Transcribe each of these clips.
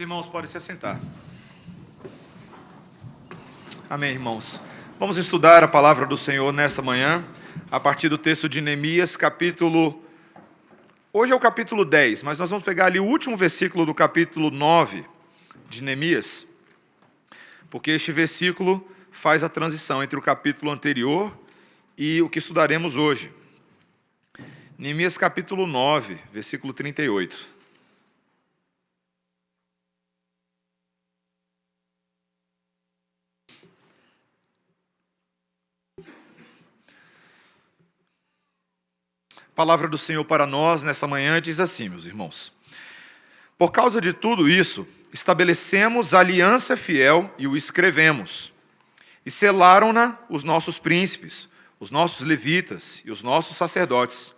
Irmãos, podem se assentar. Amém, irmãos. Vamos estudar a palavra do Senhor nessa manhã, a partir do texto de Neemias, capítulo... Hoje é o capítulo 10, mas nós vamos pegar ali o último versículo do capítulo 9 de Neemias, porque este versículo faz a transição entre o capítulo anterior e o que estudaremos hoje. Neemias, capítulo 9, versículo 38. A palavra do Senhor para nós nessa manhã diz assim, meus irmãos: por causa de tudo isso, estabelecemos a aliança fiel e o escrevemos, e selaram-na os nossos príncipes, os nossos levitas e os nossos sacerdotes.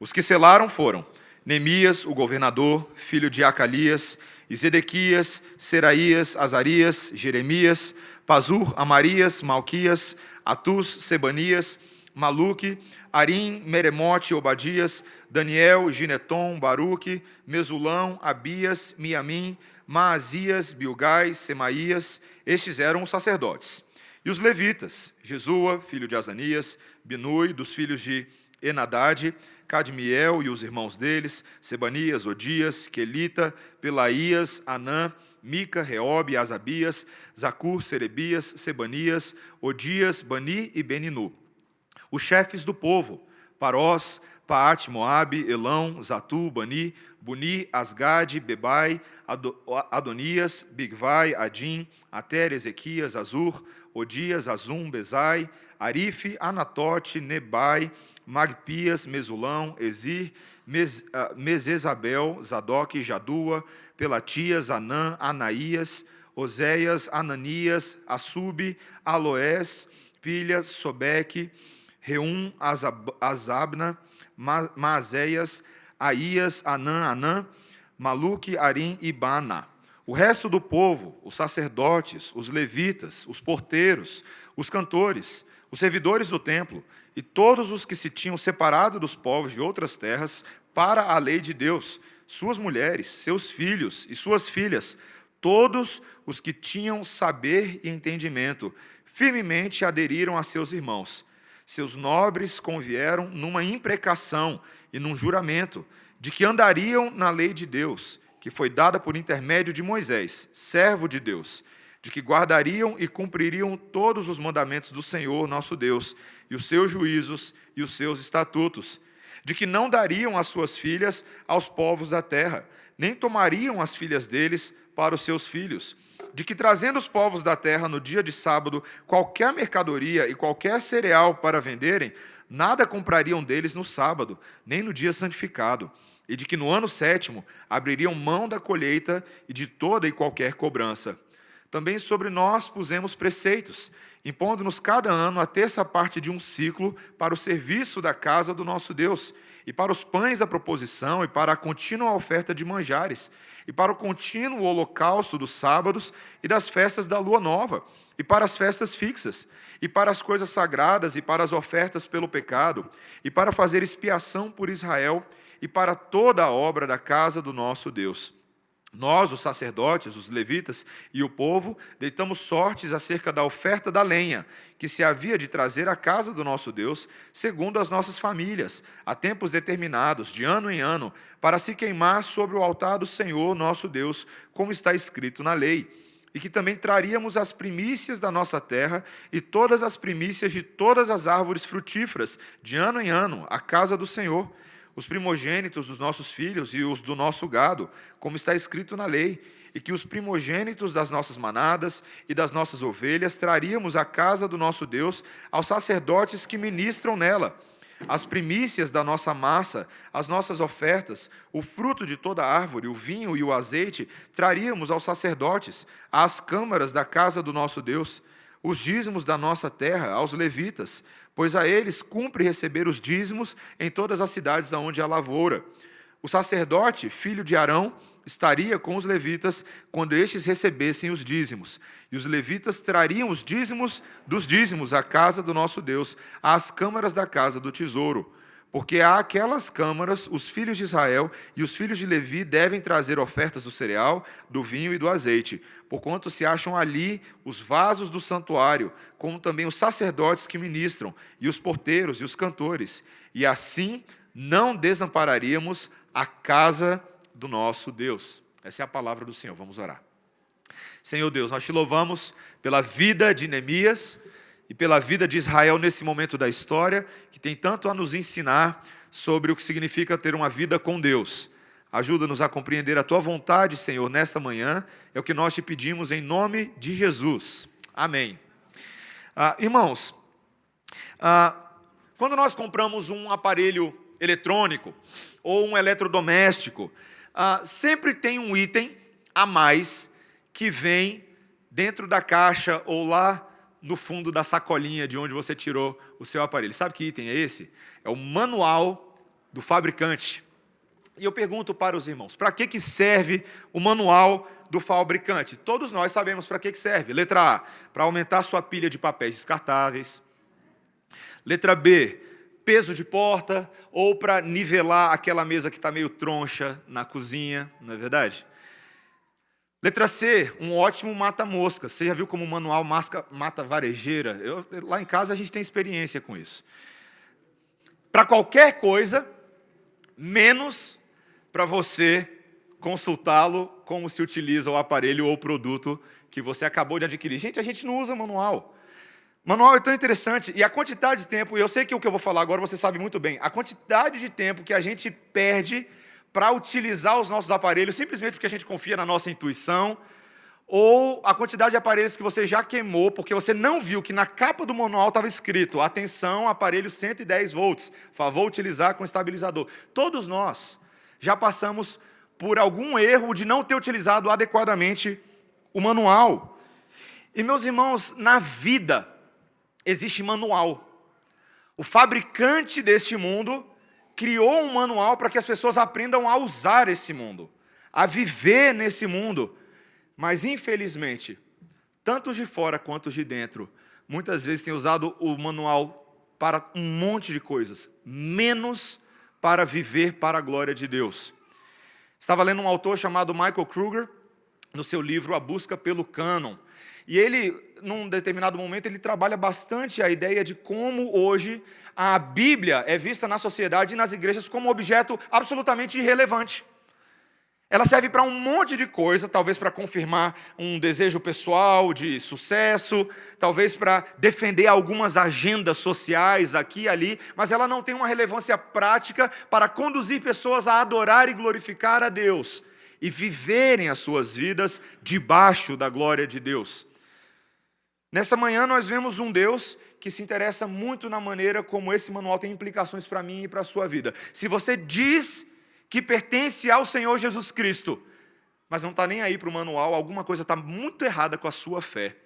Os que selaram foram Neemias, o governador, filho de Acalias, e Zedequias, Seraías, Azarias, Jeremias, Pazur, Amarias, Malquias, Atus, Sebanias, Maluque, Arim, Meremote, Obadias, Daniel, Gineton, Baruque, Mesulão, Abias, Miamim, Maazias, Bilgai, Semaías. Estes eram os sacerdotes. E os levitas: Jesua, filho de Azanias, Binui, dos filhos de Enadade, Cadmiel e os irmãos deles, Sebanias, Odias, Quelita, Pelaías, Anã, Mica, Reobe, Asabias, Zacur, Serebias, Sebanias, Odias, Bani e Beninu. Os chefes do povo: Parós, Paate, Moabe, Elão, Zatu, Bani, Buni, Asgade, Bebai, Adonias, Bigvai, Adim, Ater, Ezequias, Azur, Odias, Azum, Bezai, Arife, Anatote, Nebai, Magpias, Mesulão, Ezir, Mesesabel, Zadok, Jadua, Pelatias, Anã, Anaías, Oséias, Ananias, Assube, Aloés, Pilha, Sobeque, Reum, Azabna, Maazéias, Aías, Anã, Maluque, Arim e Bana. O resto do povo, os sacerdotes, os levitas, os porteiros, os cantores, os servidores do templo e todos os que se tinham separado dos povos de outras terras para a lei de Deus, suas mulheres, seus filhos e suas filhas, todos os que tinham saber e entendimento, firmemente aderiram a seus irmãos. Seus nobres convieram numa imprecação e num juramento de que andariam na lei de Deus, que foi dada por intermédio de Moisés, servo de Deus, de que guardariam e cumpririam todos os mandamentos do Senhor nosso Deus, e os seus juízos e os seus estatutos, de que não dariam as suas filhas aos povos da terra, nem tomariam as filhas deles para os seus filhos, de que, trazendo os povos da terra no dia de sábado qualquer mercadoria e qualquer cereal para venderem, nada comprariam deles no sábado, nem no dia santificado, e de que no ano 7º abririam mão da colheita e de toda e qualquer cobrança. Também sobre nós pusemos preceitos, impondo-nos cada ano a terça parte de um ciclo para o serviço da casa do nosso Deus, e para os pães da proposição, e para a contínua oferta de manjares, e para o contínuo holocausto dos sábados e das festas da lua nova, e para as festas fixas, e para as coisas sagradas, e para as ofertas pelo pecado, e para fazer expiação por Israel, e para toda a obra da casa do nosso Deus. Nós, os sacerdotes, os levitas e o povo, deitamos sortes acerca da oferta da lenha, que se havia de trazer à casa do nosso Deus, segundo as nossas famílias, a tempos determinados, de ano em ano, para se queimar sobre o altar do Senhor nosso Deus, como está escrito na lei. E que também traríamos as primícias da nossa terra e todas as primícias de todas as árvores frutíferas, de ano em ano, à casa do Senhor, os primogênitos dos nossos filhos e os do nosso gado, como está escrito na lei, e que os primogênitos das nossas manadas e das nossas ovelhas traríamos à casa do nosso Deus aos sacerdotes que ministram nela. As primícias da nossa massa, as nossas ofertas, o fruto de toda árvore, o vinho e o azeite, traríamos aos sacerdotes, às câmaras da casa do nosso Deus, os dízimos da nossa terra, aos levitas, pois a eles cumpre receber os dízimos em todas as cidades aonde há lavoura. O sacerdote, filho de Arão, estaria com os levitas quando estes recebessem os dízimos. E os levitas trariam os dízimos dos dízimos à casa do nosso Deus, às câmaras da casa do tesouro. porque àquelas câmaras os filhos de Israel e os filhos de Levi devem trazer ofertas do cereal, do vinho e do azeite, porquanto se acham ali os vasos do santuário, como também os sacerdotes que ministram, e os porteiros e os cantores, e assim não desampararíamos a casa do nosso Deus. Essa é a palavra do Senhor. Vamos orar. Senhor Deus, nós te louvamos pela vida de Neemias e pela vida de Israel nesse momento da história, que tem tanto a nos ensinar sobre o que significa ter uma vida com Deus. Ajuda-nos a compreender a Tua vontade, Senhor, nesta manhã. É o que nós te pedimos em nome de Jesus. Amém. Irmãos, quando nós compramos um aparelho eletrônico ou um eletrodoméstico, sempre tem um item a mais que vem dentro da caixa ou lá no fundo da sacolinha de onde você tirou o seu aparelho. Sabe que item é esse? É o manual do fabricante. E eu pergunto para os irmãos, para que serve o manual do fabricante? Todos nós sabemos para que serve. Letra A, para aumentar sua pilha de papéis descartáveis. Letra B, peso de porta, ou para nivelar aquela mesa que está meio troncha na cozinha, não é verdade? Letra C, um ótimo mata-mosca. Você já viu como o manual mata varejeira? Lá em casa a gente tem experiência com isso. Para qualquer coisa, menos para você consultá-lo como se utiliza o aparelho ou o produto que você acabou de adquirir. Gente, a gente não usa manual. Manual é tão interessante, e a quantidade de tempo, e eu sei que o que eu vou falar agora você sabe muito bem, a quantidade de tempo que a gente perde para utilizar os nossos aparelhos, simplesmente porque a gente confia na nossa intuição, ou a quantidade de aparelhos que você já queimou, porque você não viu que na capa do manual estava escrito, atenção, aparelho 110 volts, favor utilizar com estabilizador. Todos nós já passamos por algum erro de não ter utilizado adequadamente o manual. E, meus irmãos, na vida existe manual. O fabricante deste mundo criou um manual para que as pessoas aprendam a usar esse mundo, a viver nesse mundo. Mas, infelizmente, tanto os de fora quanto os de dentro, muitas vezes têm usado o manual para um monte de coisas, menos para viver para a glória de Deus. Estava lendo um autor chamado Michael Kruger, no seu livro A Busca pelo Cânon. E ele, num determinado momento, ele trabalha bastante a ideia de como hoje a Bíblia é vista na sociedade e nas igrejas como um objeto absolutamente irrelevante. Ela serve para um monte de coisa, talvez para confirmar um desejo pessoal de sucesso, talvez para defender algumas agendas sociais aqui e ali, mas ela não tem uma relevância prática para conduzir pessoas a adorar e glorificar a Deus e viverem as suas vidas debaixo da glória de Deus. Nessa manhã nós vemos um Deus que se interessa muito na maneira como esse manual tem implicações para mim e para a sua vida. Se você diz que pertence ao Senhor Jesus Cristo, mas não está nem aí para o manual, alguma coisa está muito errada com a sua fé.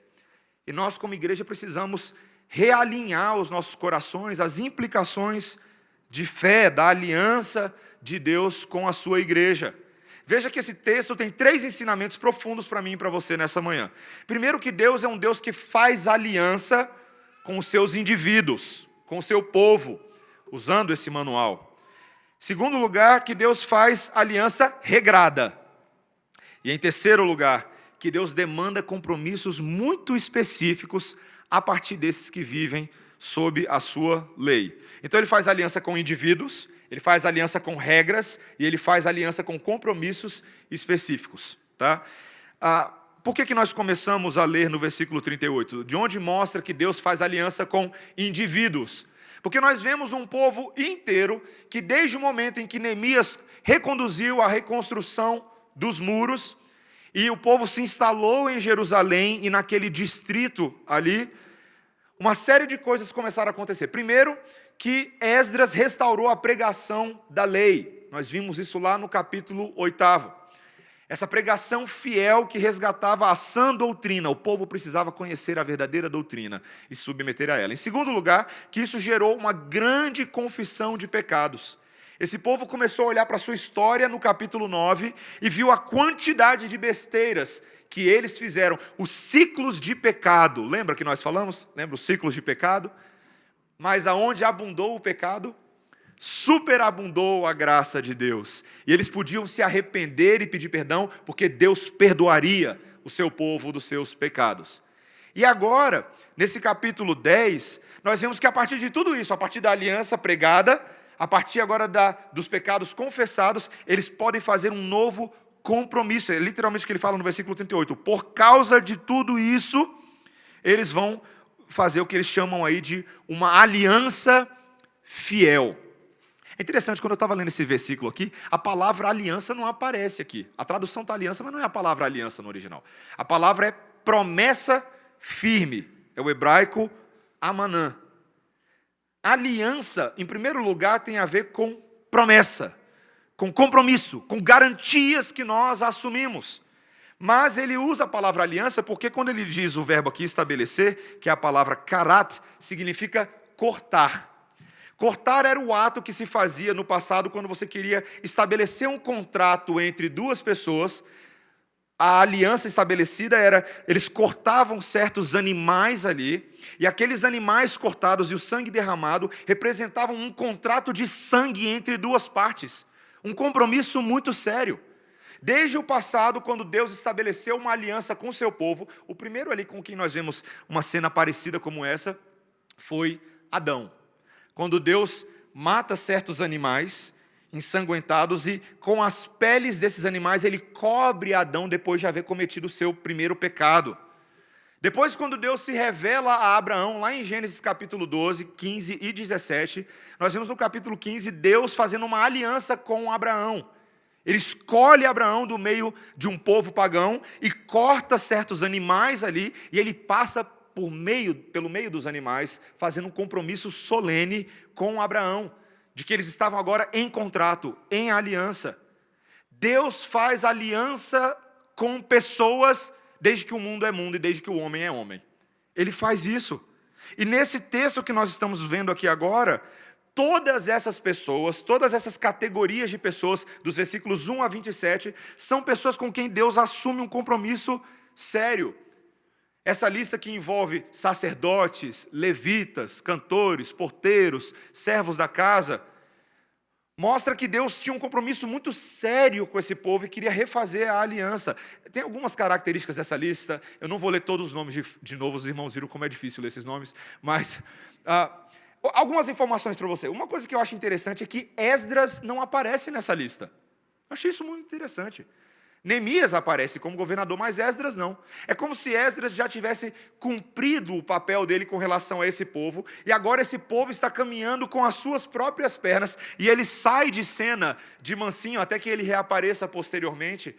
E nós, como igreja, precisamos realinhar os nossos corações, as implicações de fé, da aliança de Deus com a sua igreja. Veja que esse texto tem 3 ensinamentos profundos para mim e para você nessa manhã. Primeiro, que Deus é um Deus que faz aliança com os seus indivíduos, com o seu povo, usando esse manual. Segundo lugar, que Deus faz aliança regrada. E em terceiro lugar, que Deus demanda compromissos muito específicos a partir desses que vivem sob a sua lei. Então ele faz aliança com indivíduos, ele faz aliança com regras e ele faz aliança com compromissos específicos. Tá? Por que nós começamos a ler no versículo 38? De onde mostra que Deus faz aliança com indivíduos? Porque nós vemos um povo inteiro que desde o momento em que Neemias reconduziu a reconstrução dos muros, e o povo se instalou em Jerusalém e naquele distrito ali, uma série de coisas começaram a acontecer. Primeiro, que Esdras restaurou a pregação da lei. Nós vimos isso lá no capítulo 8º. Essa pregação fiel que resgatava a sã doutrina. O povo precisava conhecer a verdadeira doutrina e se submeter a ela. Em segundo lugar, que isso gerou uma grande confissão de pecados. Esse povo começou a olhar para a sua história no capítulo 9 e viu a quantidade de besteiras que eles fizeram, os ciclos de pecado. Lembra que nós falamos? Lembra os ciclos de pecado? Mas aonde abundou o pecado, superabundou a graça de Deus. E eles podiam se arrepender e pedir perdão, porque Deus perdoaria o seu povo dos seus pecados. E agora, nesse capítulo 10, nós vemos que a partir de tudo isso, a partir da aliança pregada, a partir agora dos pecados confessados, eles podem fazer um novo compromisso. É literalmente o que ele fala no versículo 38. Por causa de tudo isso, eles vão fazer o que eles chamam aí de uma aliança fiel. É interessante, quando eu estava lendo esse versículo aqui, a palavra aliança não aparece aqui. A tradução está aliança, mas não é a palavra aliança no original. A palavra é promessa firme. É o hebraico amanã. Aliança, em primeiro lugar, tem a ver com promessa, com compromisso, com garantias que nós assumimos. Mas ele usa a palavra aliança porque quando ele diz o verbo aqui estabelecer, que é a palavra karat, significa cortar. Cortar era o ato que se fazia no passado quando você queria estabelecer um contrato entre duas pessoas. A aliança estabelecida era, eles cortavam certos animais ali, e aqueles animais cortados e o sangue derramado representavam um contrato de sangue entre duas partes. Um compromisso muito sério. Desde o passado, quando Deus estabeleceu uma aliança com o seu povo, o primeiro ali com quem nós vemos uma cena parecida como essa, foi Adão. Quando Deus mata certos animais ensanguentados e com as peles desses animais ele cobre Adão depois de haver cometido o seu primeiro pecado. Depois, quando Deus se revela a Abraão, lá em Gênesis capítulo 12, 15 e 17, nós vemos no capítulo 15 Deus fazendo uma aliança com Abraão. Ele escolhe Abraão do meio de um povo pagão e corta certos animais ali, e ele passa pelo meio dos animais, fazendo um compromisso solene com Abraão, de que eles estavam agora em contrato, em aliança. Deus faz aliança com pessoas desde que o mundo é mundo e desde que o homem é homem. Ele faz isso. E nesse texto que nós estamos vendo aqui agora, todas essas pessoas, todas essas categorias de pessoas, dos versículos 1 a 27, são pessoas com quem Deus assume um compromisso sério. Essa lista que envolve sacerdotes, levitas, cantores, porteiros, servos da casa, mostra que Deus tinha um compromisso muito sério com esse povo e queria refazer a aliança. Tem algumas características dessa lista, eu não vou ler todos os nomes de novo, os irmãos viram como é difícil ler esses nomes, mas algumas informações para você. Uma coisa que eu acho interessante é que Esdras não aparece nessa lista. Eu achei isso muito interessante. Neemias aparece como governador, mas Esdras não. É como se Esdras já tivesse cumprido o papel dele com relação a esse povo, e agora esse povo está caminhando com as suas próprias pernas, e ele sai de cena de mansinho até que ele reapareça posteriormente.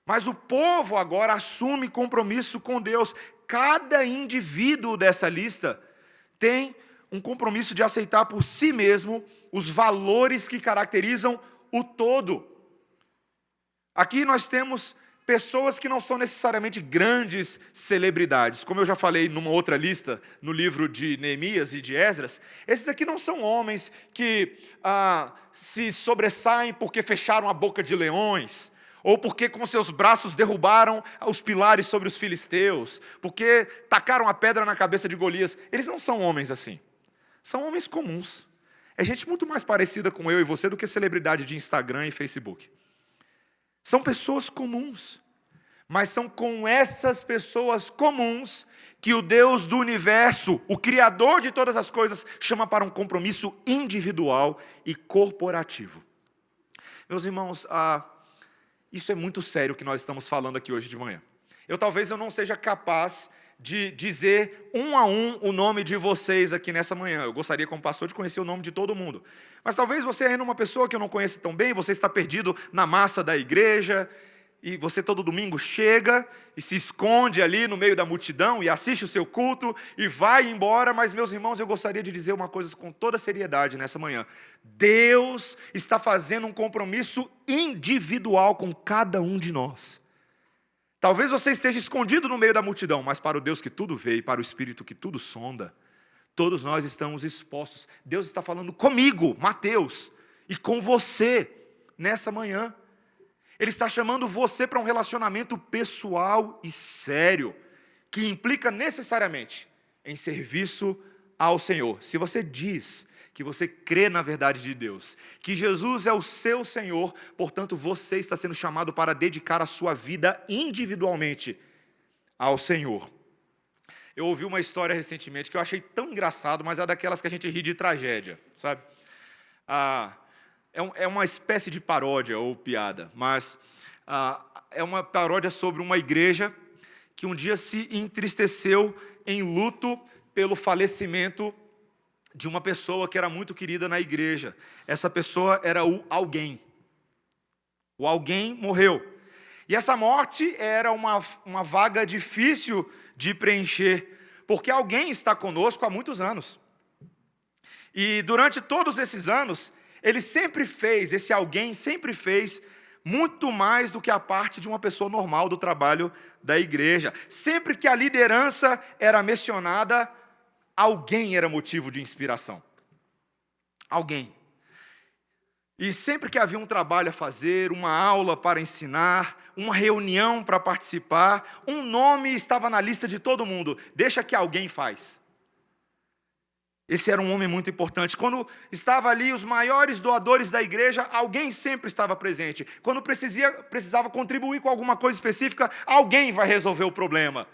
Mas o povo agora assume compromisso com Deus. Cada indivíduo dessa lista tem um compromisso de aceitar por si mesmo os valores que caracterizam o todo. Aqui nós temos pessoas que não são necessariamente grandes celebridades. Como eu já falei numa outra lista, no livro de Neemias e de Esdras, esses aqui não são homens que se sobressaem porque fecharam a boca de leões, ou porque com seus braços derrubaram os pilares sobre os filisteus, porque tacaram a pedra na cabeça de Golias. Eles não são homens assim. São homens comuns. É gente muito mais parecida com eu e você do que celebridade de Instagram e Facebook. São pessoas comuns, mas são com essas pessoas comuns que o Deus do universo, o Criador de todas as coisas, chama para um compromisso individual e corporativo. Meus irmãos, isso é muito sério o que nós estamos falando aqui hoje de manhã. Talvez eu não seja capaz de dizer um a um o nome de vocês aqui nessa manhã. Eu gostaria, como pastor, de conhecer o nome de todo mundo. Mas talvez você ainda uma pessoa que eu não conheço tão bem, você está perdido na massa da igreja, e você todo domingo chega e se esconde ali no meio da multidão e assiste o seu culto e vai embora. Mas, meus irmãos, eu gostaria de dizer uma coisa com toda seriedade nessa manhã. Deus está fazendo um compromisso individual com cada um de nós. Talvez você esteja escondido no meio da multidão, mas para o Deus que tudo vê e para o Espírito que tudo sonda, todos nós estamos expostos. Deus está falando comigo, Mateus, e com você nessa manhã. Ele está chamando você para um relacionamento pessoal e sério, que implica necessariamente em serviço ao Senhor. Se você diz que você crê na verdade de Deus, que Jesus é o seu Senhor, portanto você está sendo chamado para dedicar a sua vida individualmente ao Senhor. Eu ouvi uma história recentemente que eu achei tão engraçado, mas é daquelas que a gente ri de tragédia, sabe? É uma espécie de paródia ou piada, mas é uma paródia sobre uma igreja que um dia se entristeceu em luto pelo falecimento de uma pessoa que era muito querida na igreja. Essa pessoa era o alguém. O alguém morreu. E essa morte era uma vaga difícil de preencher, porque alguém está conosco há muitos anos. E durante todos esses anos, esse alguém sempre fez muito mais do que a parte de uma pessoa normal do trabalho da igreja. Sempre que a liderança era mencionada, alguém era motivo de inspiração. Alguém. E sempre que havia um trabalho a fazer, uma aula para ensinar, uma reunião para participar, um nome estava na lista de todo mundo. Deixa que alguém faz. Esse era um homem muito importante. Quando estava ali os maiores doadores da igreja, alguém sempre estava presente. Quando precisava contribuir com alguma coisa específica, alguém vai resolver o problema.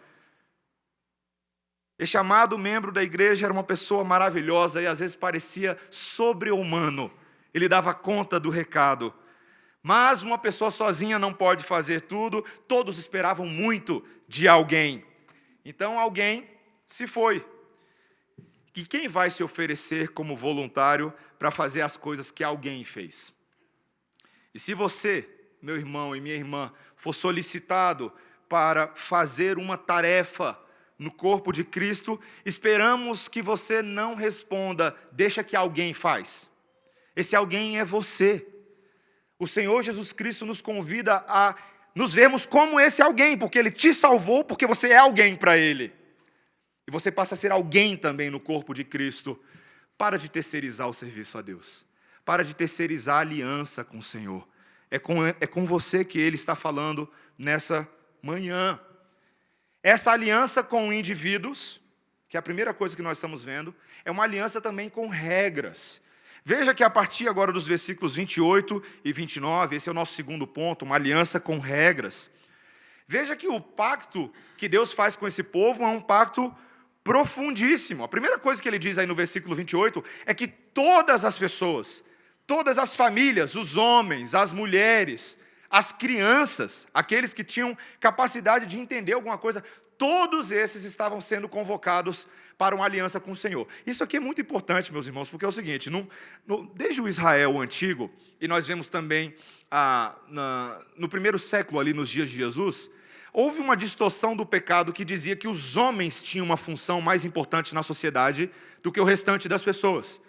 Esse amado membro da igreja era uma pessoa maravilhosa e às vezes parecia sobre-humano. Ele dava conta do recado. Mas uma pessoa sozinha não pode fazer tudo. Todos esperavam muito de alguém. Então alguém se foi. E quem vai se oferecer como voluntário para fazer as coisas que alguém fez? E se você, meu irmão e minha irmã, for solicitado para fazer uma tarefa no corpo de Cristo, esperamos que você não responda, deixa que alguém faz. Esse alguém é você. O Senhor Jesus Cristo nos convida a nos vermos como esse alguém, porque Ele te salvou, porque você é alguém para Ele. E você passa a ser alguém também no corpo de Cristo. Para de terceirizar o serviço a Deus. Para de terceirizar a aliança com o Senhor. É com você que Ele está falando nessa manhã. Essa aliança com indivíduos, que é a primeira coisa que nós estamos vendo, é uma aliança também com regras. Veja que a partir agora dos versículos 28 e 29, esse é o nosso segundo ponto, uma aliança com regras. Veja que o pacto que Deus faz com esse povo é um pacto profundíssimo. A primeira coisa que ele diz aí no versículo 28 é que todas as pessoas, todas as famílias, os homens, as mulheres, as crianças, aqueles que tinham capacidade de entender alguma coisa, todos esses estavam sendo convocados para uma aliança com o Senhor. Isso aqui é muito importante, meus irmãos, porque é o seguinte, desde o Israel antigo, e nós vemos também no primeiro século, ali nos dias de Jesus, houve uma distorção do pecado que dizia que os homens tinham uma função mais importante na sociedade do que o restante das pessoas.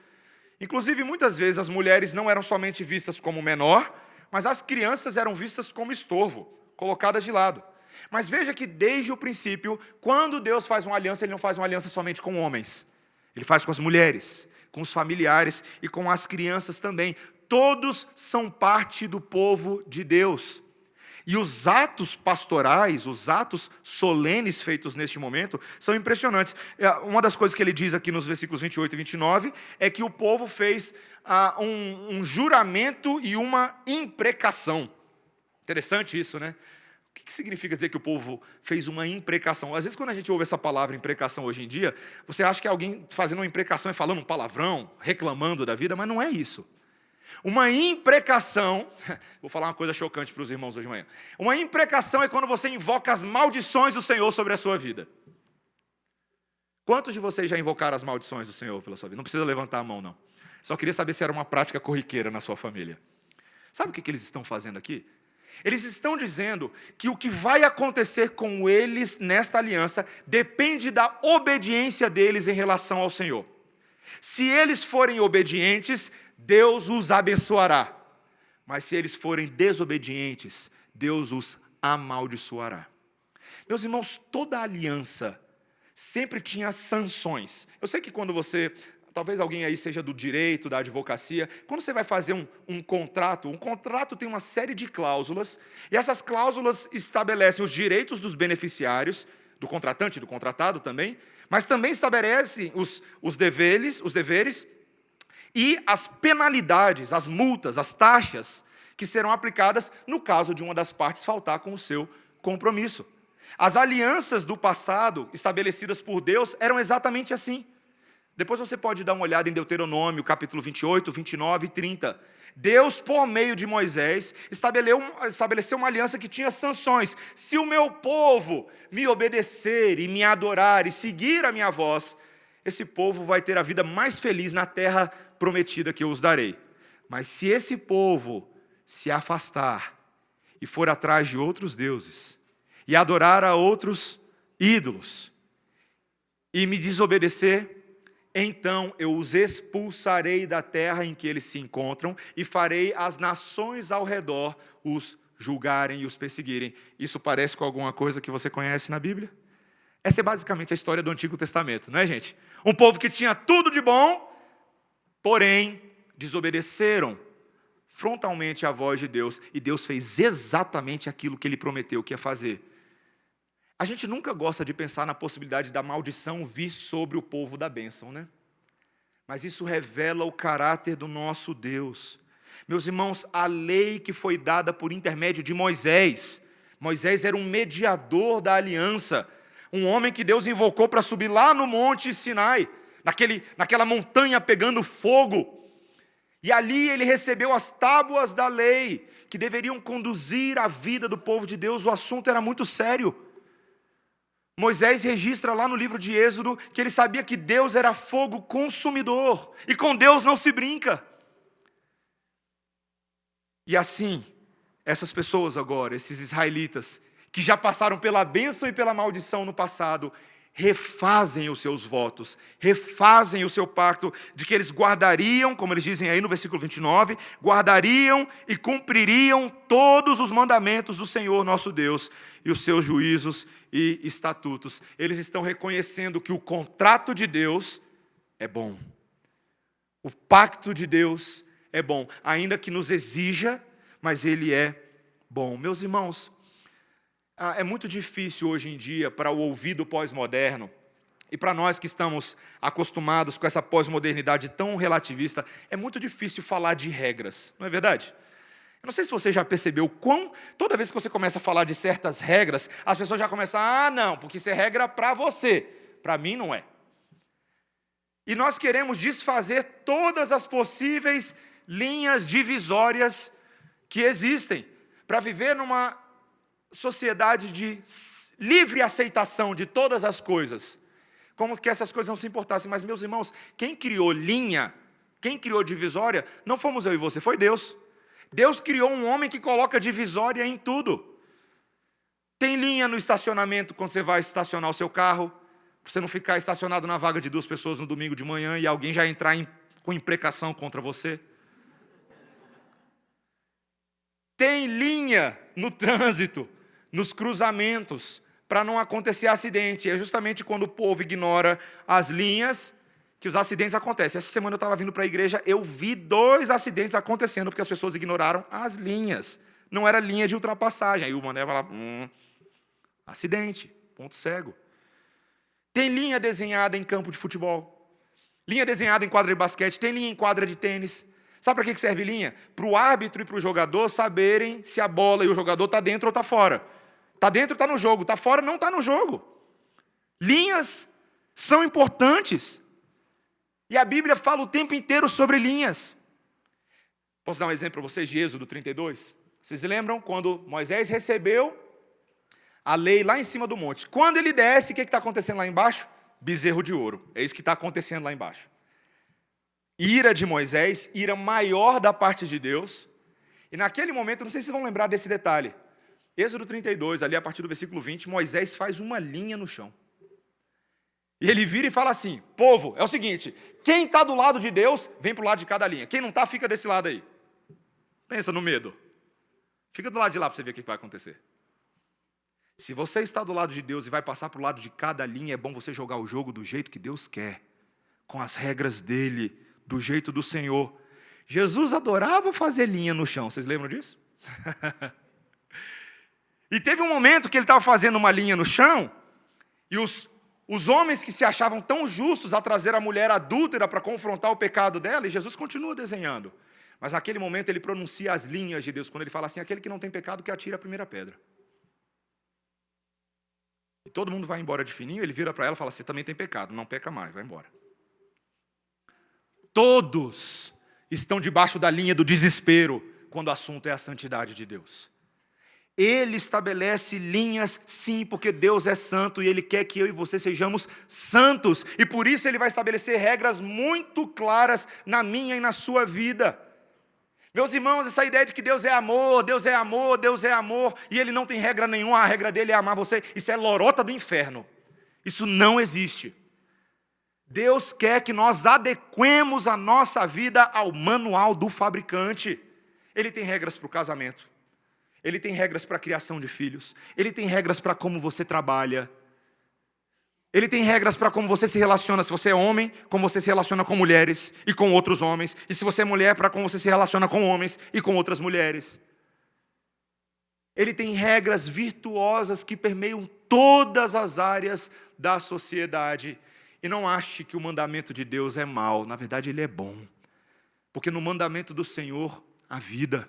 Inclusive, muitas vezes, as mulheres não eram somente vistas como menor, mas as crianças eram vistas como estorvo, colocadas de lado. Mas veja que desde o princípio, quando Deus faz uma aliança, Ele não faz uma aliança somente com homens. Ele faz com as mulheres, com os familiares e com as crianças também. Todos são parte do povo de Deus. E os atos pastorais, os atos solenes feitos neste momento, são impressionantes. Uma das coisas que ele diz aqui nos versículos 28 e 29 é que o povo fez um juramento e uma imprecação. Interessante isso, né? O que significa dizer que o povo fez uma imprecação? Às vezes, quando a gente ouve essa palavra imprecação hoje em dia, você acha que alguém fazendo uma imprecação é falando um palavrão, reclamando da vida, mas não é isso. Uma imprecação, vou falar uma coisa chocante para os irmãos hoje de manhã. Uma imprecação é quando você invoca as maldições do Senhor sobre a sua vida. Quantos de vocês já invocaram as maldições do Senhor pela sua vida? Não precisa levantar a mão, não. Só queria saber se era uma prática corriqueira na sua família. Sabe o que eles estão fazendo aqui? Eles estão dizendo que o que vai acontecer com eles nesta aliança depende da obediência deles em relação ao Senhor. Se eles forem obedientes, Deus os abençoará. Mas se eles forem desobedientes, Deus os amaldiçoará. Meus irmãos, toda aliança sempre tinha sanções. Eu sei que quando você, talvez alguém aí seja do direito, da advocacia, quando você vai fazer um contrato tem uma série de cláusulas, e essas cláusulas estabelecem os direitos dos beneficiários, do contratante e do contratado também, mas também estabelecem os deveres, e as penalidades, as multas, as taxas que serão aplicadas no caso de uma das partes faltar com o seu compromisso. As alianças do passado, estabelecidas por Deus, eram exatamente assim. Depois você pode dar uma olhada em Deuteronômio, capítulo 28, 29 e 30. Deus, por meio de Moisés, estabeleceu uma aliança que tinha sanções. Se o meu povo me obedecer e me adorar e seguir a minha voz, esse povo vai ter a vida mais feliz na terra prometida que eu os darei. Mas se esse povo se afastar e for atrás de outros deuses e adorar a outros ídolos e me desobedecer, então eu os expulsarei da terra em que eles se encontram e farei as nações ao redor os julgarem e os perseguirem. Isso parece com alguma coisa que você conhece na Bíblia? Essa é basicamente a história do Antigo Testamento, não é, gente? Um povo que tinha tudo de bom, porém desobedeceram frontalmente à voz de Deus, e Deus fez exatamente aquilo que Ele prometeu que ia fazer. A gente nunca gosta de pensar na possibilidade da maldição vir sobre o povo da bênção, né? Mas isso revela o caráter do nosso Deus. Meus irmãos, a lei que foi dada por intermédio de Moisés, Moisés era um mediador da aliança, um homem que Deus invocou para subir lá no Monte Sinai, naquela montanha pegando fogo. E ali ele recebeu as tábuas da lei, que deveriam conduzir a vida do povo de Deus. O assunto era muito sério. Moisés registra lá no livro de Êxodo que ele sabia que Deus era fogo consumidor, e com Deus não se brinca. E assim, essas pessoas agora, esses israelitas, que já passaram pela bênção e pela maldição no passado, refazem os seus votos, refazem o seu pacto de que eles guardariam, como eles dizem aí no versículo 29, guardariam e cumpririam todos os mandamentos do Senhor nosso Deus e os seus juízos e estatutos. Eles estão reconhecendo que o contrato de Deus é bom. O pacto de Deus é bom, ainda que nos exija, mas ele é bom. Meus irmãos, é muito difícil hoje em dia para o ouvido pós-moderno e para nós que estamos acostumados com essa pós-modernidade tão relativista, é muito difícil falar de regras, não é verdade? Eu não sei se você já percebeu toda vez que você começa a falar de certas regras, as pessoas já começam, não, porque isso é regra para você, para mim não é. E nós queremos desfazer todas as possíveis linhas divisórias que existem para viver numa sociedade de livre aceitação de todas as coisas, como que essas coisas não se importassem. Mas, meus irmãos, quem criou linha, quem criou divisória, não fomos eu e você, foi Deus. Deus criou um homem que coloca divisória em tudo. Tem linha no estacionamento quando você vai estacionar o seu carro, para você não ficar estacionado na vaga de 2 pessoas no domingo de manhã e alguém já entrar com imprecação contra você. Tem linha no trânsito, nos cruzamentos, para não acontecer acidente. É justamente quando o povo ignora as linhas que os acidentes acontecem. Essa semana eu estava vindo para a igreja, eu vi 2 acidentes acontecendo, porque as pessoas ignoraram as linhas. Não era linha de ultrapassagem. Aí o mané vai lá, acidente, ponto cego. Tem linha desenhada em campo de futebol, linha desenhada em quadra de basquete, tem linha em quadra de tênis. Sabe para que serve linha? Para o árbitro e para o jogador saberem se a bola e o jogador está dentro ou está fora. Está dentro, está no jogo. Está fora, não está no jogo. Linhas são importantes. E a Bíblia fala o tempo inteiro sobre linhas. Posso dar um exemplo para vocês de Êxodo 32? Vocês se lembram quando Moisés recebeu a lei lá em cima do monte? Quando ele desce, o que está acontecendo lá embaixo? Bezerro de ouro. É isso que está acontecendo lá embaixo. Ira de Moisés, ira maior da parte de Deus. E naquele momento, não sei se vocês vão lembrar desse detalhe. Êxodo 32, ali a partir do versículo 20, Moisés faz uma linha no chão. E ele vira e fala assim, povo, é o seguinte, quem está do lado de Deus, vem para o lado de cada linha. Quem não está, fica desse lado aí. Pensa no medo. Fica do lado de lá para você ver o que vai acontecer. Se você está do lado de Deus e vai passar para o lado de cada linha, é bom você jogar o jogo do jeito que Deus quer, com as regras dele, do jeito do Senhor. Jesus adorava fazer linha no chão, vocês lembram disso? E teve um momento que ele estava fazendo uma linha no chão, e os Os homens que se achavam tão justos a trazer a mulher adúltera para confrontar o pecado dela, e Jesus continua desenhando. Mas naquele momento ele pronuncia as linhas de Deus, quando ele fala assim: aquele que não tem pecado que atire a primeira pedra. E todo mundo vai embora de fininho, ele vira para ela e fala: você também tem pecado, não peca mais, vai embora. Todos estão debaixo da linha do desespero quando o assunto é a santidade de Deus. Ele estabelece linhas, sim, porque Deus é santo e Ele quer que eu e você sejamos santos. E por isso Ele vai estabelecer regras muito claras na minha e na sua vida. Meus irmãos, essa ideia de que Deus é amor, Deus é amor, Deus é amor, e Ele não tem regra nenhuma, a regra dele é amar você, isso é lorota do inferno. Isso não existe. Deus quer que nós adequemos a nossa vida ao manual do fabricante. Ele tem regras para o casamento. Ele tem regras para a criação de filhos. Ele tem regras para como você trabalha. Ele tem regras para como você se relaciona. Se você é homem, como você se relaciona com mulheres e com outros homens. E se você é mulher, para como você se relaciona com homens e com outras mulheres. Ele tem regras virtuosas que permeiam todas as áreas da sociedade. E não ache que o mandamento de Deus é mau. Na verdade, ele é bom. Porque no mandamento do Senhor, há vida.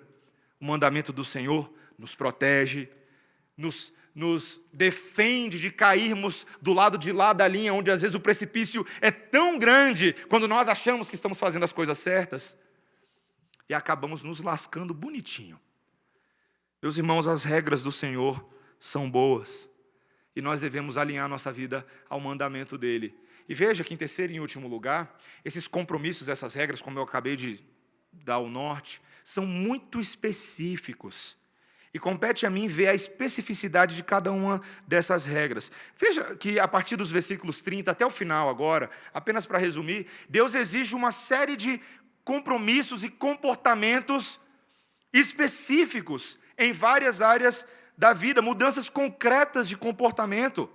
O mandamento do Senhor nos protege, nos defende de cairmos do lado de lá da linha, onde às vezes o precipício é tão grande, quando nós achamos que estamos fazendo as coisas certas, e acabamos nos lascando bonitinho. Meus irmãos, as regras do Senhor são boas, e nós devemos alinhar nossa vida ao mandamento dele. E veja que em terceiro e em último lugar, esses compromissos, essas regras, como eu acabei de dar o norte, são muito específicos. E compete a mim ver a especificidade de cada uma dessas regras. Veja que a partir dos versículos 30 até o final agora, apenas para resumir, Deus exige uma série de compromissos e comportamentos específicos em várias áreas da vida, mudanças concretas de comportamento.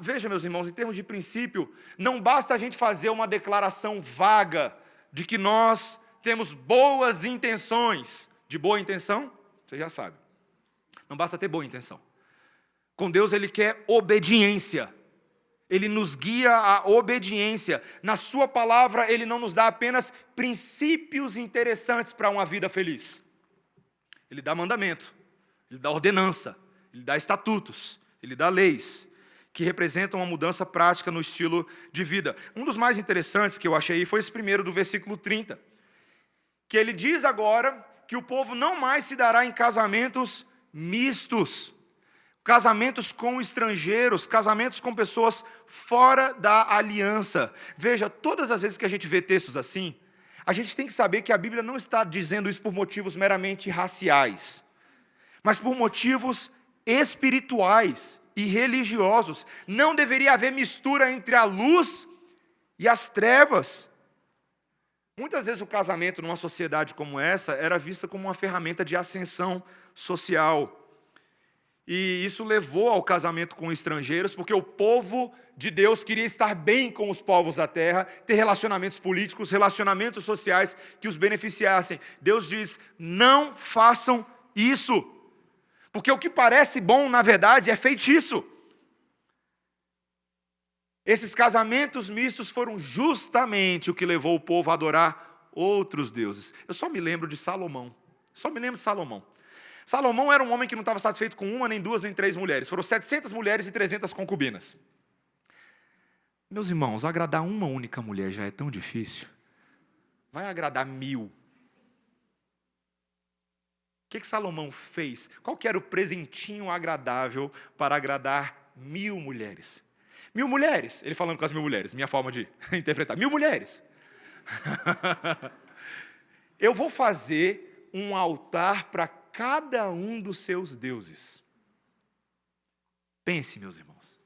Veja, meus irmãos, em termos de princípio, não basta a gente fazer uma declaração vaga de que nós temos boas intenções. De boa intenção, você já sabe. Não basta ter boa intenção. Com Deus Ele quer obediência. Ele nos guia à obediência. Na sua palavra Ele não nos dá apenas princípios interessantes para uma vida feliz. Ele dá mandamento, Ele dá ordenança, Ele dá estatutos, Ele dá leis, que representam uma mudança prática no estilo de vida. Um dos mais interessantes que eu achei foi esse primeiro do versículo 30. Que ele diz agora que o povo não mais se dará em casamentos mistos, casamentos com estrangeiros, casamentos com pessoas fora da aliança. Veja, todas as vezes que a gente vê textos assim, a gente tem que saber que a Bíblia não está dizendo isso por motivos meramente raciais, mas por motivos espirituais e religiosos. Não deveria haver mistura entre a luz e as trevas. Muitas vezes o casamento numa sociedade como essa era vista como uma ferramenta de ascensão social. E isso levou ao casamento com estrangeiros, porque o povo de Deus queria estar bem com os povos da terra, ter relacionamentos políticos, relacionamentos sociais que os beneficiassem. Deus diz: não façam isso, porque o que parece bom, na verdade, é feitiço. Esses casamentos mistos foram justamente o que levou o povo a adorar outros deuses. Eu só me lembro de Salomão. Salomão era um homem que não estava satisfeito com uma, nem duas, nem três mulheres. Foram 700 mulheres e 300 concubinas. Meus irmãos, agradar uma única mulher já é tão difícil. Vai agradar 1000. O que Salomão fez? Qual que era o presentinho agradável para agradar 1000 mulheres? 1000 mulheres, ele falando com as 1000 mulheres, minha forma de interpretar. 1000 mulheres. Eu vou fazer um altar para cada um dos seus deuses. Pense, meus irmãos.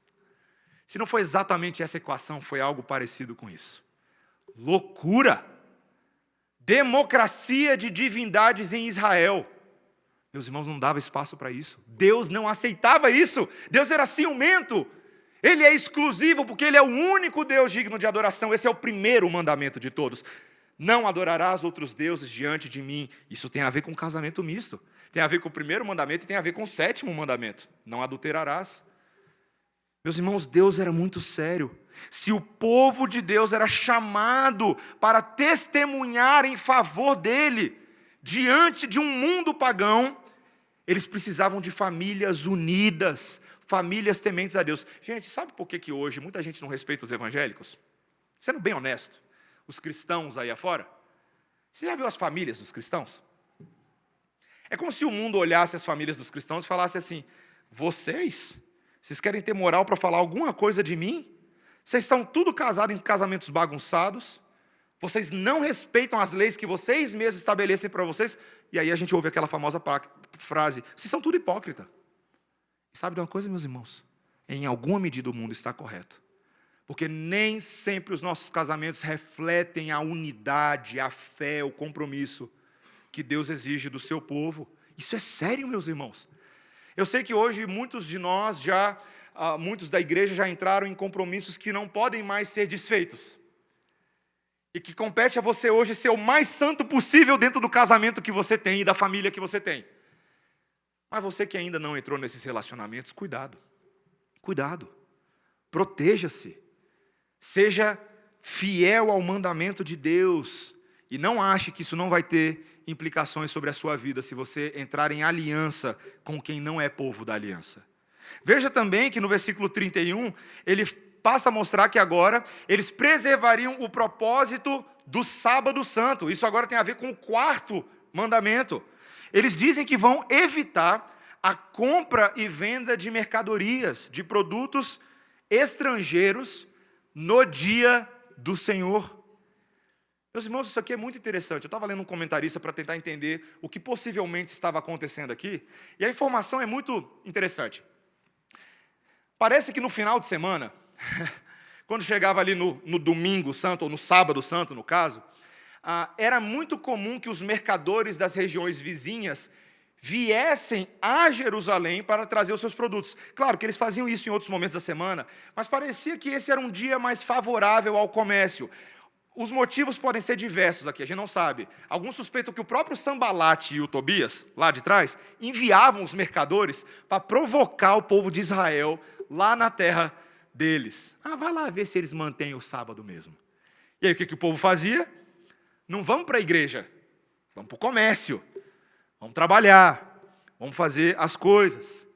Se não foi exatamente essa equação, foi algo parecido com isso. Loucura! Democracia de divindades em Israel. Meus irmãos, não dava espaço para isso. Deus não aceitava isso. Deus era ciumento. Ele é exclusivo porque Ele é o único Deus digno de adoração. Esse é o primeiro mandamento de todos. Não adorarás outros deuses diante de mim. Isso tem a ver com casamento misto. Tem a ver com o primeiro mandamento e tem a ver com o sétimo mandamento. Não adulterarás. Meus irmãos, Deus era muito sério. Se o povo de Deus era chamado para testemunhar em favor dele, diante de um mundo pagão, eles precisavam de famílias unidas, famílias tementes a Deus. Gente, sabe por que hoje muita gente não respeita os evangélicos? Sendo bem honesto, os cristãos aí afora. Você já viu as famílias dos cristãos? É como se o mundo olhasse as famílias dos cristãos e falasse assim: vocês querem ter moral para falar alguma coisa de mim? Vocês estão tudo casados em casamentos bagunçados, vocês não respeitam as leis que vocês mesmos estabelecem para vocês, e aí a gente ouve aquela famosa frase: vocês são tudo hipócrita. E sabe de uma coisa, meus irmãos? Em alguma medida o mundo está correto, porque nem sempre os nossos casamentos refletem a unidade, a fé, o compromisso que Deus exige do seu povo. Isso é sério, meus irmãos. Eu sei que hoje muitos de nós muitos da igreja já entraram em compromissos que não podem mais ser desfeitos. E que compete a você hoje ser o mais santo possível dentro do casamento que você tem e da família que você tem. Mas você que ainda não entrou nesses relacionamentos, cuidado. Cuidado. Proteja-se. Seja fiel ao mandamento de Deus. E não ache que isso não vai ter implicações sobre a sua vida se você entrar em aliança com quem não é povo da aliança. Veja também que no versículo 31, ele passa a mostrar que agora eles preservariam o propósito do sábado santo. Isso agora tem a ver com o quarto mandamento. Eles dizem que vão evitar a compra e venda de mercadorias, de produtos estrangeiros no dia do Senhor. Meus irmãos, isso aqui é muito interessante. Eu estava lendo um comentarista para tentar entender o que possivelmente estava acontecendo aqui, e a informação é muito interessante. Parece que no final de semana, quando chegava ali no domingo santo, ou no sábado santo, no caso, era muito comum que os mercadores das regiões vizinhas viessem a Jerusalém para trazer os seus produtos. Claro que eles faziam isso em outros momentos da semana, mas parecia que esse era um dia mais favorável ao comércio. Os motivos podem ser diversos aqui, a gente não sabe. Alguns suspeitam que o próprio Sambalate e o Tobias, lá de trás, enviavam os mercadores para provocar o povo de Israel lá na terra deles. Vai lá ver se eles mantêm o sábado mesmo. E aí o que o povo fazia? Não vamos para a igreja, vamos para o comércio, vamos trabalhar, vamos fazer as coisas.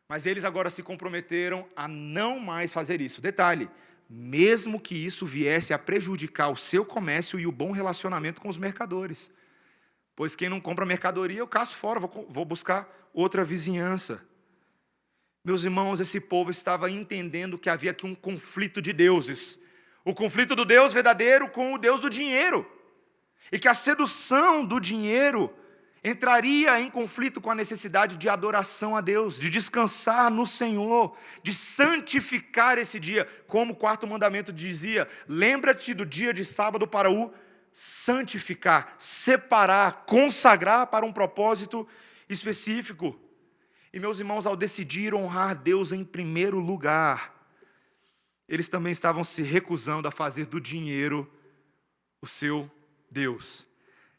Mas eles agora se comprometeram a não mais fazer isso. Detalhe, mesmo que isso viesse a prejudicar o seu comércio e o bom relacionamento com os mercadores. Pois quem não compra mercadoria, eu caço fora, vou buscar outra vizinhança. Meus irmãos, esse povo estava entendendo que havia aqui um conflito de deuses. O conflito do Deus verdadeiro com o Deus do dinheiro. E que a sedução do dinheiro entraria em conflito com a necessidade de adoração a Deus, de descansar no Senhor, de santificar esse dia, como o quarto mandamento dizia: lembra-te do dia de sábado para o santificar, separar, consagrar para um propósito específico. E meus irmãos, ao decidir honrar Deus em primeiro lugar, eles também estavam se recusando a fazer do dinheiro o seu Deus.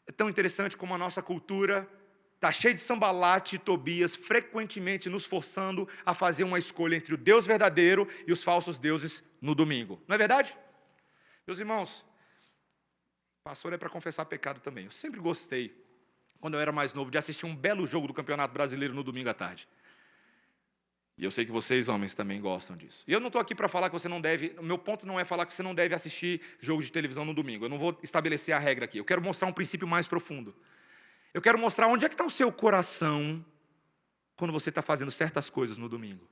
É tão interessante como a nossa cultura está cheia de Sambalate e Tobias, frequentemente nos forçando a fazer uma escolha entre o Deus verdadeiro e os falsos deuses no domingo. Não é verdade? Meus irmãos, pastor é para confessar pecado também. Eu sempre gostei, quando eu era mais novo, de assistir um belo jogo do Campeonato Brasileiro no domingo à tarde. E eu sei que vocês, homens, também gostam disso. E eu não estou aqui para falar que você não deve... O meu ponto não é falar que você não deve assistir jogo de televisão no domingo. Eu não vou estabelecer a regra aqui. Eu quero mostrar um princípio mais profundo. Eu quero mostrar onde é que está o seu coração quando você está fazendo certas coisas no domingo.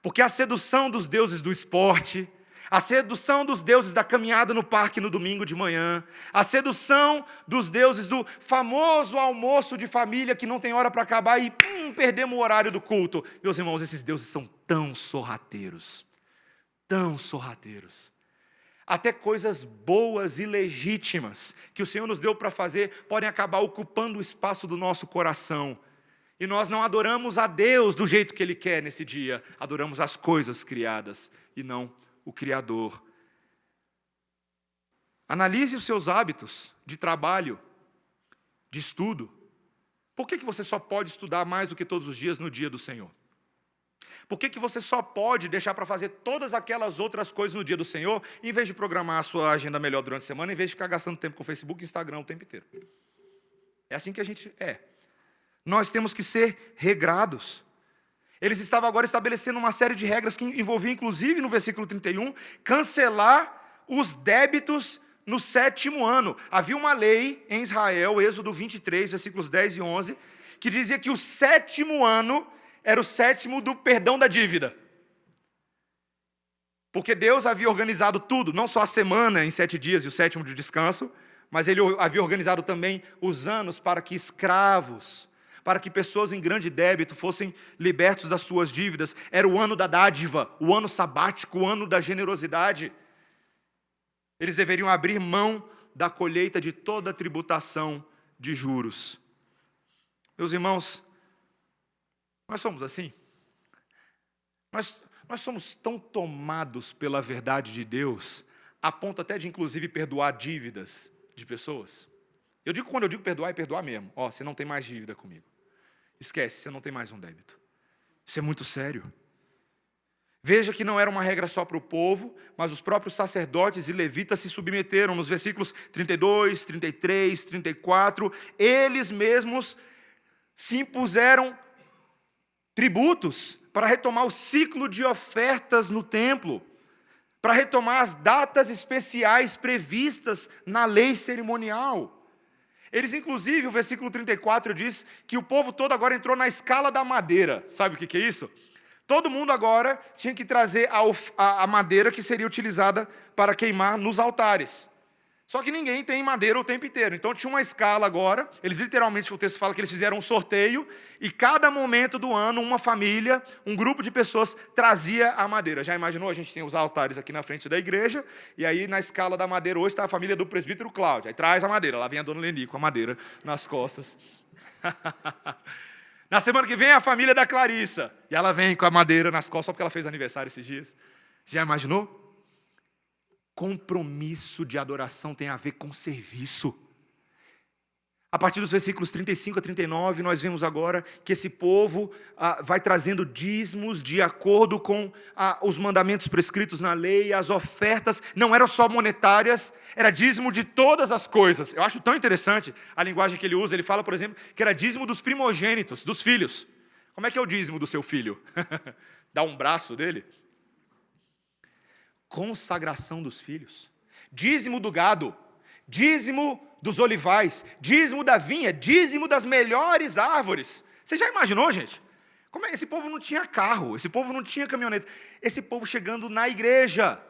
Porque a sedução dos deuses do esporte, a sedução dos deuses da caminhada no parque no domingo de manhã, a sedução dos deuses do famoso almoço de família que não tem hora para acabar e perdemos o horário do culto. Meus irmãos, esses deuses são tão sorrateiros, tão sorrateiros. Até coisas boas e legítimas que o Senhor nos deu para fazer podem acabar ocupando o espaço do nosso coração. E nós não adoramos a Deus do jeito que Ele quer nesse dia, adoramos as coisas criadas e não o Criador. Analise os seus hábitos de trabalho, de estudo. Por que você só pode estudar mais do que todos os dias no dia do Senhor? Por que você só pode deixar para fazer todas aquelas outras coisas no dia do Senhor, em vez de programar a sua agenda melhor durante a semana, em vez de ficar gastando tempo com Facebook e Instagram o tempo inteiro? É assim que a gente é. Nós temos que ser regrados. Eles estavam agora estabelecendo uma série de regras que envolviam, inclusive, no versículo 31, cancelar os débitos no 7º ano. Havia uma lei em Israel, Êxodo 23, versículos 10 e 11, que dizia que o 7º ano era o 7º do perdão da dívida. Porque Deus havia organizado tudo, não só a semana em 7 dias e o 7º de descanso, mas Ele havia organizado também os anos para que escravos, para que pessoas em grande débito fossem libertos das suas dívidas. Era o ano da dádiva, o ano sabático, o ano da generosidade. Eles deveriam abrir mão da colheita de toda a tributação de juros. Meus irmãos, nós somos assim. Nós somos tão tomados pela verdade de Deus, a ponto até de, inclusive, perdoar dívidas de pessoas. Quando eu digo perdoar, é perdoar mesmo. Você não tem mais dívida comigo. Esquece, você não tem mais um débito. Isso é muito sério. Veja que não era uma regra só para o povo, mas os próprios sacerdotes e levitas se submeteram. Nos versículos 32, 33, 34, eles mesmos se impuseram tributos para retomar o ciclo de ofertas no templo, para retomar as datas especiais previstas na lei cerimonial. Eles, inclusive, o versículo 34 diz que o povo todo agora entrou na escala da madeira. Sabe o que é isso? Todo mundo agora tinha que trazer a madeira que seria utilizada para queimar nos altares. Só que ninguém tem madeira o tempo inteiro. Então tinha uma escala agora. Eles literalmente, o texto fala que eles fizeram um sorteio. E cada momento do ano, uma família, um grupo de pessoas trazia a madeira. Já imaginou? A gente tem os altares aqui na frente da igreja. E aí na escala da madeira hoje está a família do presbítero Cláudio. Aí traz a madeira. Lá vem a dona Leni com a madeira nas costas. Na semana que vem é a família da Clarissa. E ela vem com a madeira nas costas só porque ela fez aniversário esses dias. Você já imaginou? Compromisso de adoração tem a ver com serviço. A partir dos versículos 35 a 39, nós vemos agora que esse povo vai trazendo dízimos de acordo com os mandamentos prescritos na lei. As ofertas não eram só monetárias, era dízimo de todas as coisas. Eu acho tão interessante a linguagem que ele usa. Ele fala, por exemplo, que era dízimo dos primogênitos, dos filhos. Como é que é o dízimo do seu filho? Dá um braço dele? Consagração dos filhos, dízimo do gado, dízimo dos olivais, dízimo da vinha, dízimo das melhores árvores. Você já imaginou, gente? Como é? Esse povo não tinha carro, esse povo não tinha caminhonete, esse povo chegando na igreja,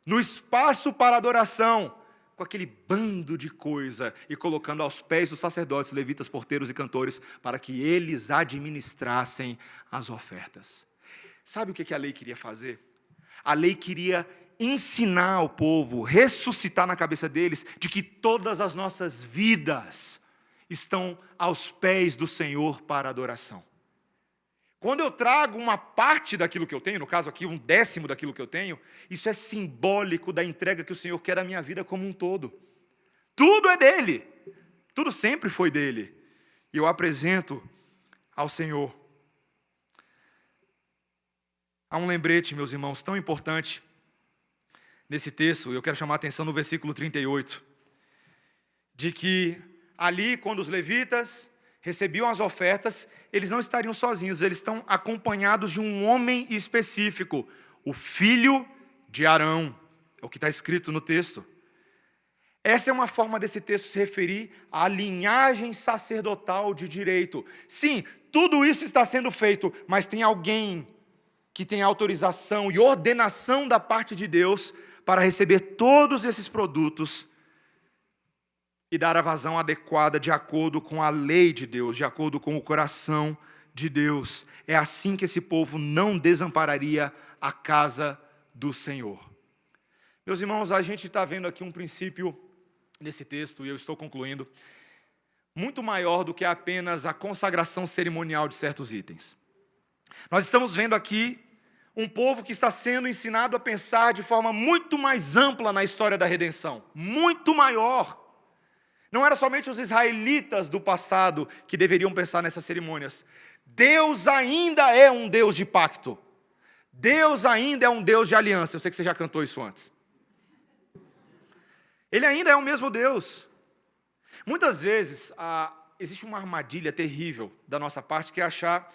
no espaço para adoração, com aquele bando de coisa e colocando aos pés dos sacerdotes, levitas, porteiros e cantores, para que eles administrassem as ofertas. Sabe o que a lei queria fazer? A lei queria ensinar ao povo, ressuscitar na cabeça deles, de que todas as nossas vidas estão aos pés do Senhor para adoração. Quando eu trago uma parte daquilo que eu tenho, no caso aqui 1/10 daquilo que eu tenho, isso é simbólico da entrega que o Senhor quer à minha vida como um todo. Tudo é dele, tudo sempre foi dele, e eu apresento ao Senhor. Há um lembrete, meus irmãos, tão importante nesse texto, eu quero chamar a atenção no versículo 38, de que ali, quando os levitas recebiam as ofertas, eles não estariam sozinhos, eles estão acompanhados de um homem específico, o filho de Arão, é o que está escrito no texto. Essa é uma forma desse texto se referir à linhagem sacerdotal de direito. Sim, tudo isso está sendo feito, mas tem alguém que tem autorização e ordenação da parte de Deus para receber todos esses produtos e dar a vazão adequada de acordo com a lei de Deus, de acordo com o coração de Deus. É assim que esse povo não desampararia a casa do Senhor. Meus irmãos, a gente está vendo aqui um princípio nesse texto, e eu estou concluindo, muito maior do que apenas a consagração cerimonial de certos itens. Nós estamos vendo aqui um povo que está sendo ensinado a pensar de forma muito mais ampla na história da redenção, muito maior. Não era somente os israelitas do passado que deveriam pensar nessas cerimônias. Deus ainda é um Deus de pacto. Deus ainda é um Deus de aliança. Eu sei que você já cantou isso antes. Ele ainda é o mesmo Deus. Muitas vezes, existe uma armadilha terrível da nossa parte, que é achar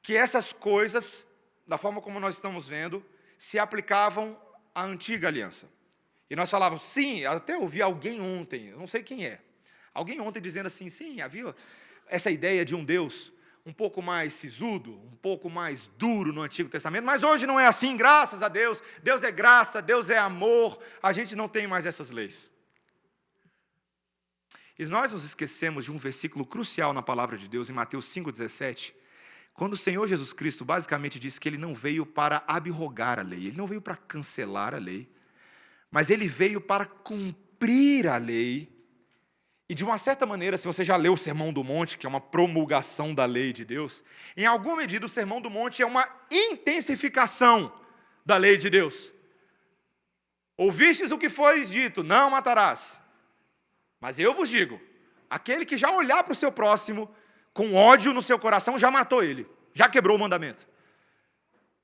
que essas coisas, da forma como nós estamos vendo, se aplicavam à antiga aliança. E nós falávamos, sim, até ouvi alguém ontem, eu não sei quem é, alguém ontem dizendo assim, sim, havia essa ideia de um Deus um pouco mais sisudo, um pouco mais duro no Antigo Testamento, mas hoje não é assim, graças a Deus. Deus é graça, Deus é amor, a gente não tem mais essas leis. E nós nos esquecemos de um versículo crucial na palavra de Deus, em Mateus 5,17, quando o Senhor Jesus Cristo basicamente disse que Ele não veio para abrogar a lei, Ele não veio para cancelar a lei, mas Ele veio para cumprir a lei. E de uma certa maneira, se você já leu o Sermão do Monte, que é uma promulgação da lei de Deus, em alguma medida o Sermão do Monte é uma intensificação da lei de Deus. Ouvistes o que foi dito, não matarás. Mas eu vos digo, aquele que já olhar para o seu próximo com ódio no seu coração, já matou ele, já quebrou o mandamento.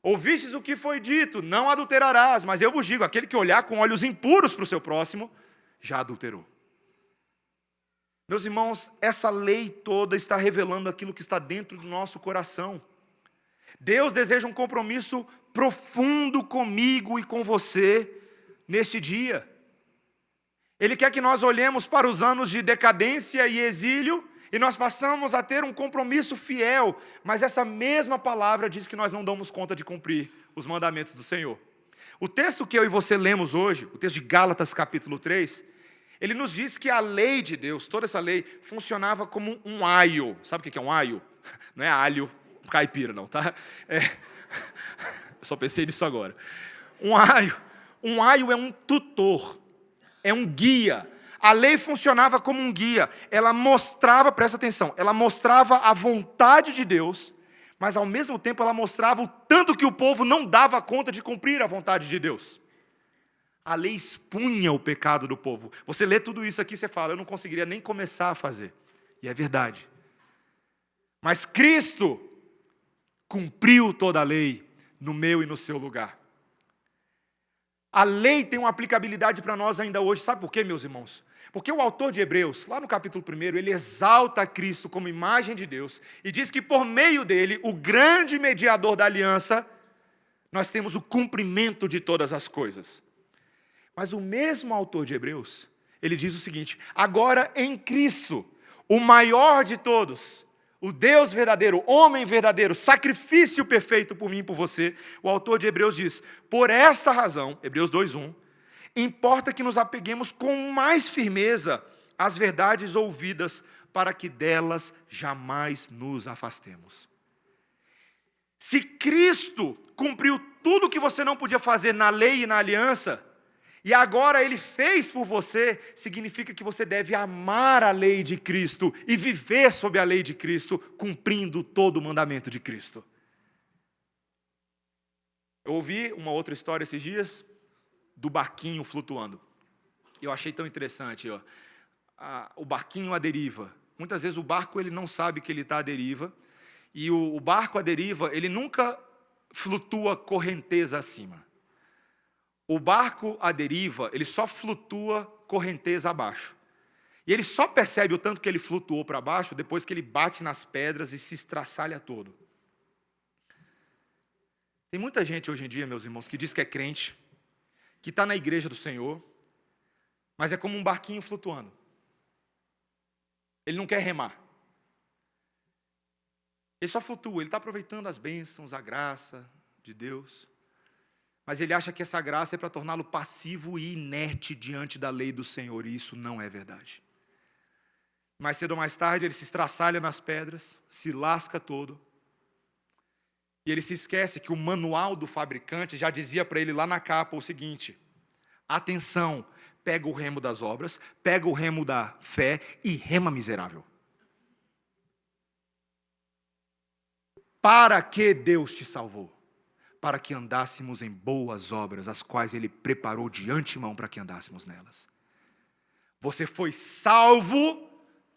Ouvistes o que foi dito, não adulterarás. Mas eu vos digo, aquele que olhar com olhos impuros para o seu próximo, já adulterou. Meus irmãos, essa lei toda está revelando aquilo que está dentro do nosso coração. Deus deseja um compromisso profundo comigo e com você neste dia. Ele quer que nós olhemos para os anos de decadência e exílio e nós passamos a ter um compromisso fiel, mas essa mesma palavra diz que nós não damos conta de cumprir os mandamentos do Senhor. O texto que eu e você lemos hoje, o texto de Gálatas capítulo 3, ele nos diz que a lei de Deus, toda essa lei, funcionava como um aio. Sabe o que é um aio? Não é alho caipira, não, tá? Eu só pensei nisso agora. Um aio é um tutor, é um guia. A lei funcionava como um guia. Ela mostrava, presta atenção, ela mostrava a vontade de Deus, mas ao mesmo tempo ela mostrava o tanto que o povo não dava conta de cumprir a vontade de Deus. A lei expunha o pecado do povo. Você lê tudo isso aqui e você fala, eu não conseguiria nem começar a fazer. E é verdade. Mas Cristo cumpriu toda a lei no meu e no seu lugar. A lei tem uma aplicabilidade para nós ainda hoje. Sabe por quê, meus irmãos? Porque o autor de Hebreus, lá no capítulo 1, ele exalta Cristo como imagem de Deus e diz que por meio dele, o grande mediador da aliança, nós temos o cumprimento de todas as coisas. Mas o mesmo autor de Hebreus, ele diz o seguinte, agora em Cristo, o maior de todos, o Deus verdadeiro, homem verdadeiro, sacrifício perfeito por mim e por você, o autor de Hebreus diz, por esta razão, Hebreus 2:1, importa que nos apeguemos com mais firmeza às verdades ouvidas, para que delas jamais nos afastemos. Se Cristo cumpriu tudo o que você não podia fazer na lei e na aliança, e agora Ele fez por você, significa que você deve amar a lei de Cristo e viver sob a lei de Cristo, cumprindo todo o mandamento de Cristo. Eu ouvi uma outra história esses dias, do barquinho flutuando. Eu achei tão interessante, ó. O barquinho à deriva. Muitas vezes o barco ele não sabe que ele está à deriva, e o barco à deriva, ele nunca flutua correnteza acima. O barco à deriva, ele só flutua correnteza abaixo. E ele só percebe o tanto que ele flutuou para baixo depois que ele bate nas pedras e se estraçalha todo. Tem muita gente hoje em dia, meus irmãos, que diz que é crente, que está na igreja do Senhor, mas é como um barquinho flutuando. Ele não quer remar. Ele só flutua, ele está aproveitando as bênçãos, a graça de Deus. Mas ele acha que essa graça é para torná-lo passivo e inerte diante da lei do Senhor, e isso não é verdade. Mais cedo ou mais tarde, ele se estraçalha nas pedras, se lasca todo, e ele se esquece que o manual do fabricante já dizia para ele lá na capa o seguinte, atenção, pega o remo das obras, pega o remo da fé e rema, miserável. Para que Deus te salvou? Para que andássemos em boas obras, as quais Ele preparou de antemão para que andássemos nelas. Você foi salvo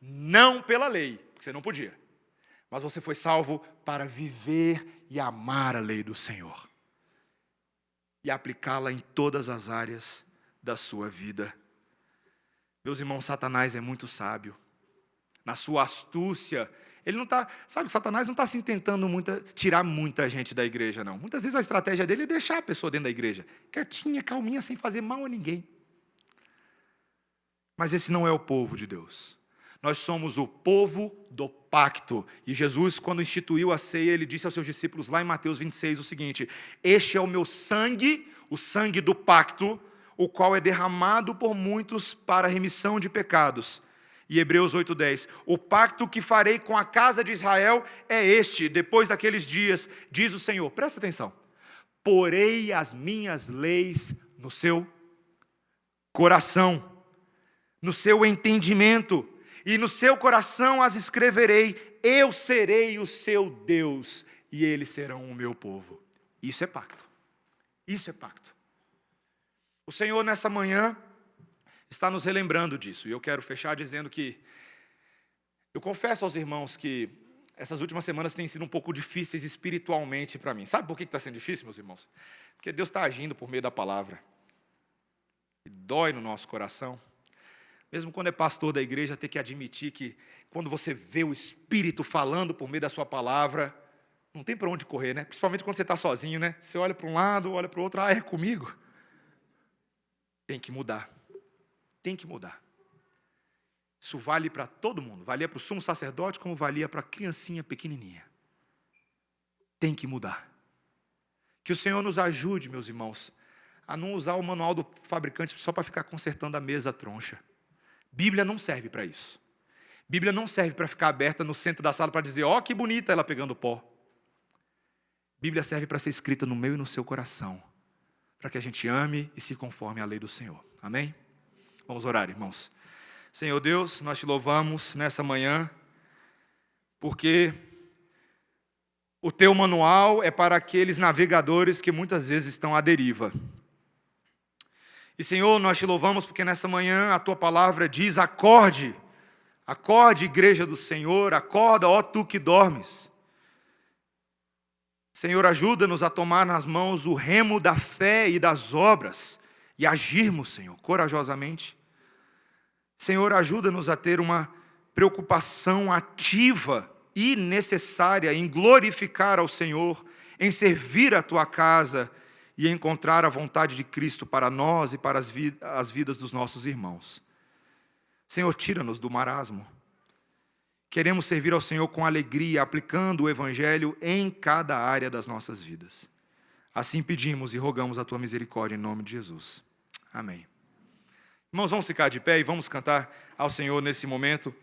não pela lei, porque você não podia, Mas você foi salvo para viver e amar a lei do Senhor. E aplicá-la em todas as áreas da sua vida. Meus irmãos, Satanás é muito sábio. Na sua astúcia, ele não está... Sabe, Satanás não está assim tentando tirar muita gente da igreja, não. Muitas vezes a estratégia dele é deixar a pessoa dentro da igreja. Quietinha, calminha, sem fazer mal a ninguém. Mas esse não é o povo de Deus. Nós somos o povo do pacto. E Jesus, quando instituiu a ceia, ele disse aos seus discípulos, lá em Mateus 26, o seguinte: este é o meu sangue, o sangue do pacto, o qual é derramado por muitos para a remissão de pecados. E Hebreus 8:10, o pacto que farei com a casa de Israel é este, depois daqueles dias, diz o Senhor. Presta atenção. Porei as minhas leis no seu coração, no seu entendimento, e no seu coração as escreverei. Eu serei o seu Deus, e eles serão o meu povo. Isso é pacto. Isso é pacto. O Senhor, nessa manhã, está nos relembrando disso. E eu quero fechar dizendo que eu confesso aos irmãos que essas últimas semanas têm sido um pouco difíceis espiritualmente para mim. Sabe por que está sendo difícil, meus irmãos? Porque Deus está agindo por meio da palavra. E dói no nosso coração. Mesmo quando é pastor da igreja, ter que admitir que quando você vê o Espírito falando por meio da sua palavra, não tem para onde correr, né? Principalmente quando você está sozinho, né? Você olha para um lado, olha para o outro, é comigo. Tem que mudar. Tem que mudar. Isso vale para todo mundo. Valia para o sumo sacerdote, como valia para a criancinha pequenininha. Tem que mudar. Que o Senhor nos ajude, meus irmãos, a não usar o manual do fabricante só para ficar consertando a mesa troncha. Bíblia não serve para isso. Bíblia não serve para ficar aberta no centro da sala para dizer, ó, que bonita ela pegando pó. Bíblia serve para ser escrita no meu e no seu coração, para que a gente ame e se conforme à lei do Senhor. Amém? Vamos orar, irmãos. Senhor Deus, nós te louvamos nessa manhã, porque o teu manual é para aqueles navegadores que muitas vezes estão à deriva. E, Senhor, nós te louvamos porque nessa manhã a tua palavra diz, acorde, acorde, igreja do Senhor, acorda, ó tu que dormes. Senhor, ajuda-nos a tomar nas mãos o remo da fé e das obras e agirmos, Senhor, corajosamente. Senhor, ajuda-nos a ter uma preocupação ativa e necessária em glorificar ao Senhor, em servir a tua casa e encontrar a vontade de Cristo para nós e para as vidas dos nossos irmãos. Senhor, tira-nos do marasmo. Queremos servir ao Senhor com alegria, aplicando o Evangelho em cada área das nossas vidas. Assim pedimos e rogamos a tua misericórdia em nome de Jesus. Amém. Irmãos, vamos ficar de pé e vamos cantar ao Senhor nesse momento.